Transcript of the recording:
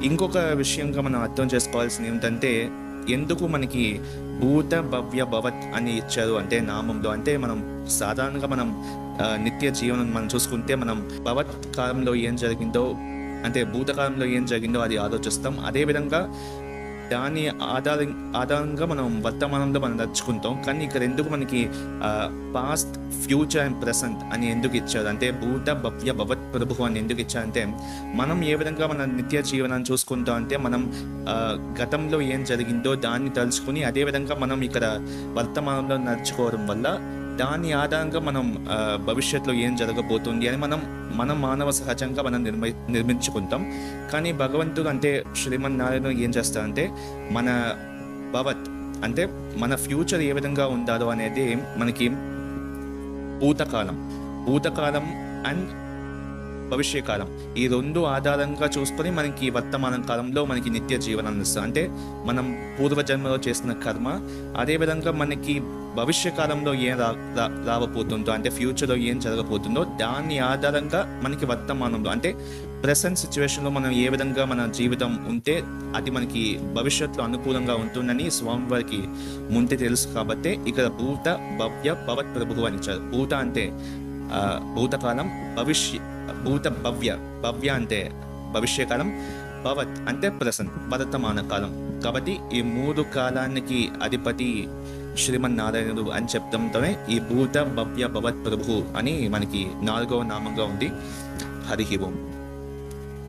ఇంకొక విషయంగా మనం అర్థం చేసుకోవాల్సింది ఏమిటంటే, ఎందుకు మనకి భూత భవ్య భవత్ అని ఇచ్చారు అంటే నామంలో, అంటే మనం సాధారణంగా మనం నిత్య జీవనం మనం చూసుకుంటే మనం భవత్ కాలంలో ఏం జరిగిందో, అంటే భూతకాలంలో ఏం జరిగిందో అది ఆలోచిస్తాం. అదేవిధంగా దాని ఆధారంగా మనం వర్తమానంలో మనం నడుచుకుంటాం. కానీ ఇక్కడ ఎందుకు మనకి పాస్ట్, ఫ్యూచర్ అండ్ ప్రెసెంట్ అని ఎందుకు ఇచ్చారు అంటే, భూత భవ్య భవత్ ప్రభువు అని ఎందుకు ఇచ్చారంటే, మనం ఏ విధంగా మన నిత్య జీవనాన్ని చూసుకుంటాం అంటే, మనం గతంలో ఏం జరిగిందో దాన్ని తలుచుకుని అదేవిధంగా మనం ఇక్కడ వర్తమానంలో నడుచుకోవడం వల్ల దాని ఆధారంగా మనం భవిష్యత్తులో ఏం జరగబోతుంది అని మన మానవ సహజంగా మనం నిర్మించుకుంటాం. కానీ భగవంతుడు అంటే శ్రీమన్నారాయణ ఏం చేస్తారంటే, మన భవత్ అంటే మన ఫ్యూచర్ ఏ విధంగా ఉండాలో అనేది మనకి భూతకాలం అండ్ భవిష్యకాలం ఈ రెండు ఆధారంగా చూసుకొని మనకి వర్తమాన కాలంలో మనకి నిత్య జీవనాన్ని ఇస్తాం. అంటే మనం పూర్వజన్మలో చేసిన కర్మ, అదేవిధంగా మనకి భవిష్యకాలంలో ఏం రాబోతుందో అంటే ఫ్యూచర్లో ఏం జరగబోతుందో దాని ఆధారంగా మనకి వర్తమానంలో అంటే ప్రెసెంట్ సిచ్యువేషన్లో మనం ఏ విధంగా మన జీవితం ఉంటే అది మనకి భవిష్యత్తులో అనుకూలంగా ఉంటుందని స్వామివారికి ముందే తెలుసు. కాబట్టి ఇక్కడ భూత భవ్య భవత్ ప్రభువు అని ఇచ్చారు. భూత అంటే భూతకాలం, భూత భవ్య అంటే భవిష్యకాలం, భవత్ అంటే ప్రెసెంట్ వర్తమాన కాలం. కాబట్టి ఈ మూడు కాలానికి అధిపతి శ్రీమన్నారాయణుడు అని చెప్తంతోనే ఈ భూత భవ్య భవత్ ప్రభు అని మనకి 4వ నామంగా ఉంది. హరి ఓం.